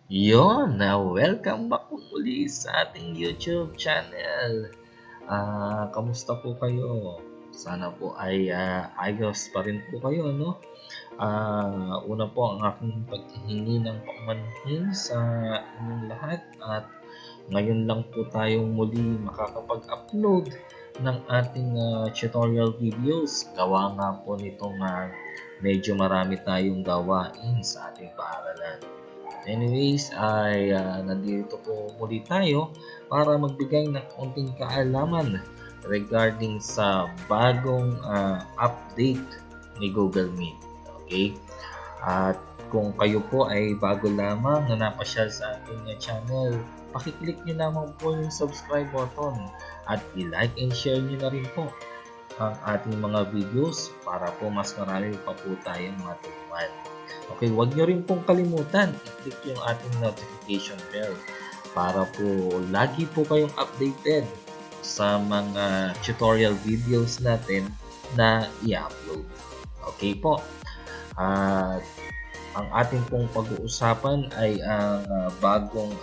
Welcome back po muli sa ating YouTube channel. Kamusta po kayo? Sana po ay ayos pa rin po kayo, no? Una po ang aking paghihingi ng paumanhin sa inyong lahat at ngayon lang po tayong muli makakapag-upload ng ating tutorial videos. Gawa nga po nitong medyo marami tayong gawain sa ating paaralan. Anyways, nandito po muli tayo para magbigay ng konting kaalaman regarding sa bagong update ni Google Meet. Okay? At kung kayo po ay bago lamang na napasyal sa ating channel, pakiclick nyo lamang po yung subscribe button at i-like and share nyo na rin po ang ating mga videos para po mas marami pa po tayong matulungan. Okay, huwag nyo rin pong kalimutan i-click yung ating notification bell para po lagi po kayong updated sa mga tutorial videos natin na i-upload. Okay po. At ang ating pong pag-uusapan ay ang bagong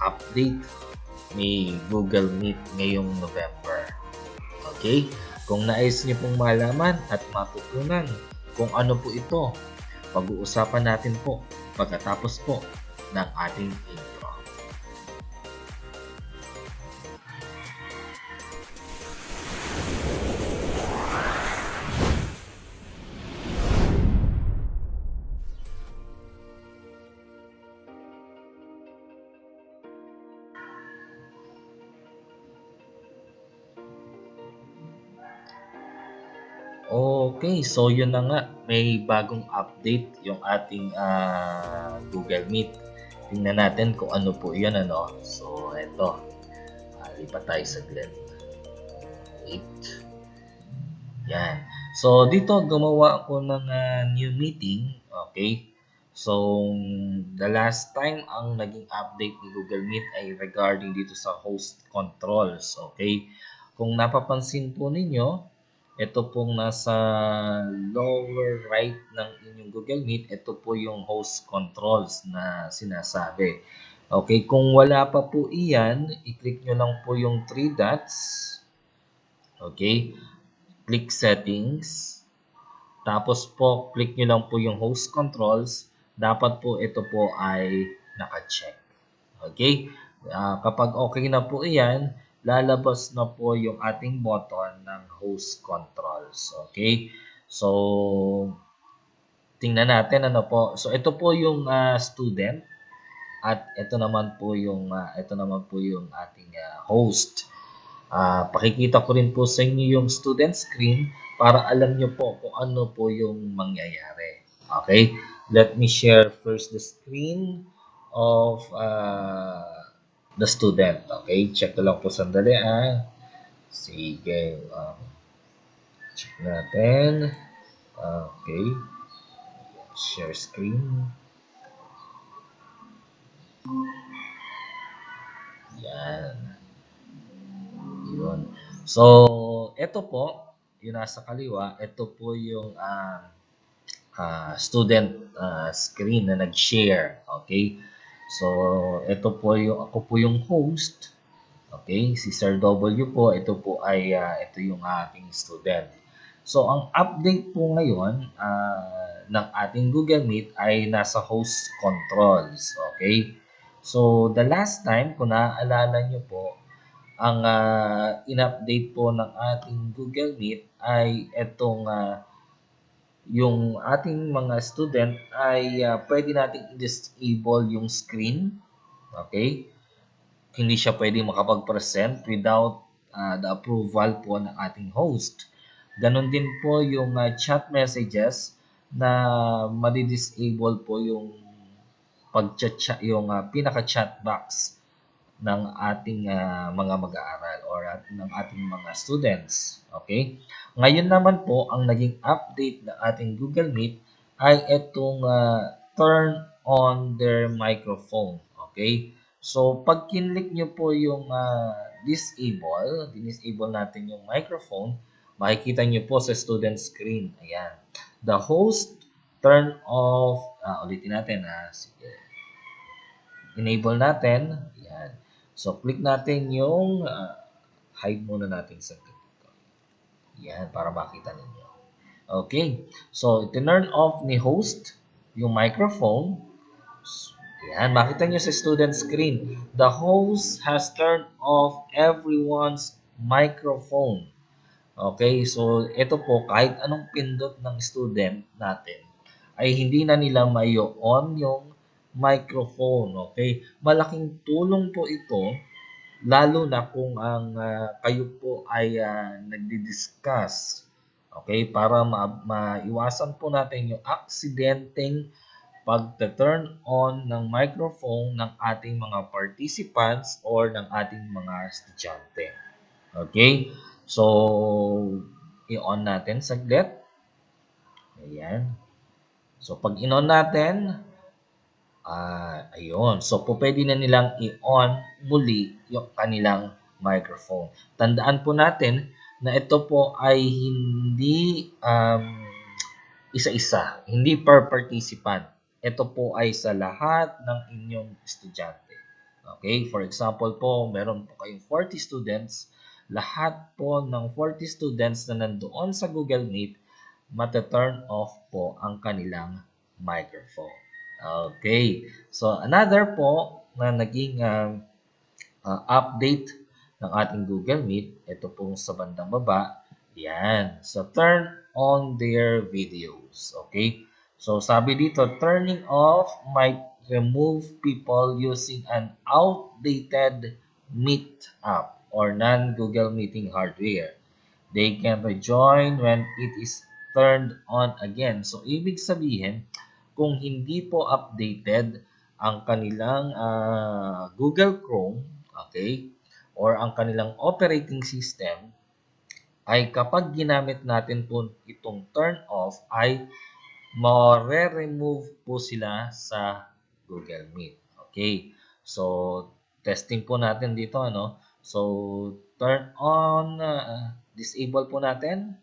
update ni Google Meet ngayong November. Okay? Kung nais niyo pong malaman at matutunan kung ano po ito, pag-uusapan natin po pagkatapos po ng ating intro. Okay, so yun na nga, may bagong update yung ating Google Meet. Tingnan natin kung ano po yun, ano. So, eto. Lipat tayo sa saglit. Wait. Yan. So, dito gumawa ako ng new meeting. Okay. So, the last time ang naging update ni Google Meet ay regarding dito sa host controls. Okay. Kung napapansin po ninyo, ito pong nasa lower right ng inyong Google Meet, ito po yung host controls na sinasabi. Okay, kung wala pa po iyan, i-click nyo lang po yung 3 dots. Okay, click settings. Tapos po, click nyo lang po yung host controls. Dapat po ito po ay naka-check. Okay, kapag okay na po iyan, lalabas na po yung ating button ng host controls. Okay? So, tingnan natin ano po. So, ito po yung student at ito naman po yung ating host. Pakikita ko rin po sa inyo yung student screen para alam nyo po kung ano po yung mangyayari. Okay? Let me share first the screen of the student. Okay? Check ko lang po sandali. Sige. Check natin. Okay. Share screen. Yan. Yun. So, ito po, yung nasa kaliwa, ito po yung student screen na nag-share. Okay? So, ito po yung, ako po yung host. Okay? Si Sir W po, ito po ay, ito yung ating student. So, ang update po ngayon ng ating Google Meet ay nasa host controls. Okay? So, the last time, kung naaalala nyo po, ang in-update po ng ating Google Meet ay itong yung ating mga student ay pwede nating i-disable yung screen. Okay? Hindi siya pwede makapag-present without the approval po ng ating host. Ganon din po yung chat messages na madi-disable po yung pag-chat, yung pinaka-chat box ng ating mga mag-aaral or ng ating mga students. Okay? Ngayon naman po, ang naging update ng ating Google Meet ay itong turn on their microphone. Okay? So, pag kinlik nyo po yung disable natin yung microphone, makikita nyo po sa student screen. Ayan. The host turn off, ulitin natin. Sige. enable natin. Yan. So, click natin yung hide muna natin sa dito. Yan, para makita ninyo. Okay. So, turn off ni host yung microphone. Yan, makita nyo sa student screen. The host has turned off everyone's microphone. Okay, so ito po, kahit anong pindot ng student natin, ay hindi na nila may-on yung microphone. Okay, malaking tulong po ito, lalo na kung ang kayo po ay nagdi-discuss. Okay, para maiwasan po natin yung aksidenteng pagta-turn on ng microphone ng ating mga participants or ng ating mga estudyante. Okay? So, i-on natin saglit. Ayan. So, pag in-on natin, ayun. So, pwede na nilang i-on muli yung kanilang microphone. Tandaan po natin na ito po ay hindi isa-isa, hindi per participant. Ito po ay sa lahat ng inyong estudyante. Okay? For example po, meron po kayong 40 students. Lahat po ng 40 students na nandoon sa Google Meet, mata-turn off po ang kanilang microphone. Okay. So, another po na naging update ng ating Google Meet, ito po sa bandang baba. Yan. So, turn on their videos. Okay? So, sabi dito, turning off might remove people using an outdated Meet app or non-Google Meeting hardware. They can rejoin when it is turned on again. So, ibig sabihin, kung hindi po updated ang kanilang Google Chrome, okay, or ang kanilang operating system, ay kapag ginamit natin po itong turn off, ay ma-remove po sila sa Google Meet. Okay. So, testing po natin dito, ano? So, turn on, disable po natin.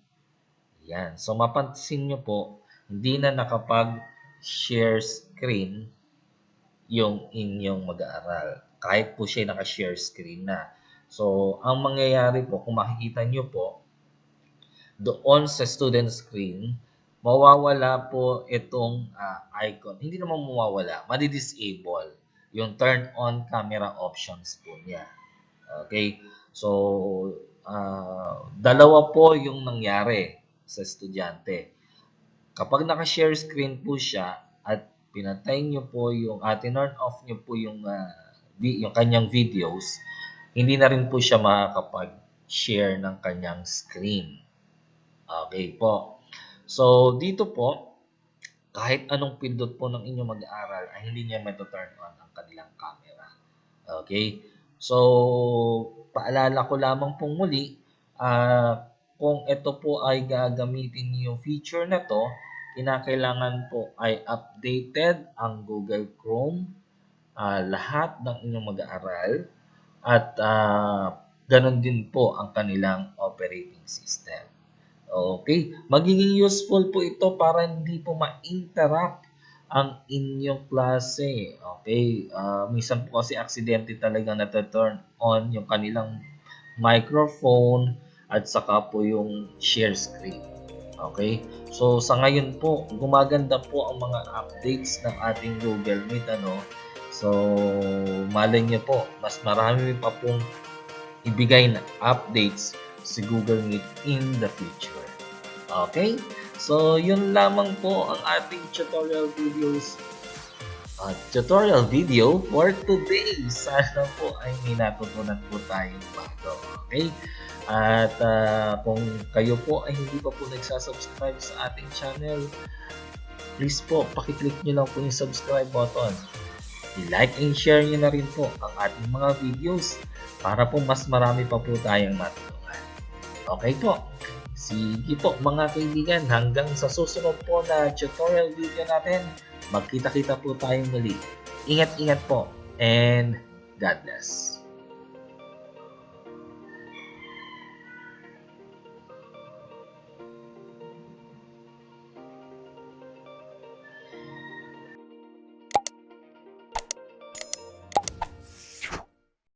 Yan. So, mapansin nyo po, hindi na nakapag-share screen yung inyong mag-aaral. Kahit po siya naka-share screen na. So, ang mangyayari po, kung makikita nyo po, doon sa student screen, mawawala po itong icon. Hindi naman mawawala, madi-disable yung turn on camera options po niya. Okay? So, dalawa po yung nangyari sa estudyante. Kapag naka-share screen po siya at pinatay nyo po yung, turn off nyo po yung kanyang videos, hindi na rin po siya makakapag-share ng kanyang screen. Okay po. So, dito po, kahit anong pindot po ng inyong mag-aaral, ay hindi niya turn on ang kanilang camera. Okay? So, paalala ko lamang pong muli, kung ito po ay gagamitin niyo yung feature na to, kinakailangan po ay updated ang Google Chrome, lahat ng inyong mag-aaral, at ganun din po ang kanilang operating system. Okay, magiging useful po ito para hindi po ma-interrupt ang inyong klase. Okay, minsan po kasi aksidente talaga na-turn on yung kanilang microphone at saka po yung share screen. Okay, so sa ngayon po, gumaganda po ang mga updates ng ating Google Meet. So, malay niyo po, mas marami pa pong ibigay na updates si Google Meet in the future. Okay? So, yun lamang po ang ating tutorial video for today. Sana po ay may natutunan po tayong bago. Okay? At kung kayo po ay hindi pa po nagsasubscribe sa ating channel, please po, pakiclick nyo lang po yung subscribe button. I-like and share nyo na rin po ang ating mga videos para po mas marami pa po tayong matutunan. Okay po. Sige po mga kaibigan, hanggang sa susunod po na tutorial video natin, magkita-kita po tayong muli. Ingat-ingat po and God bless.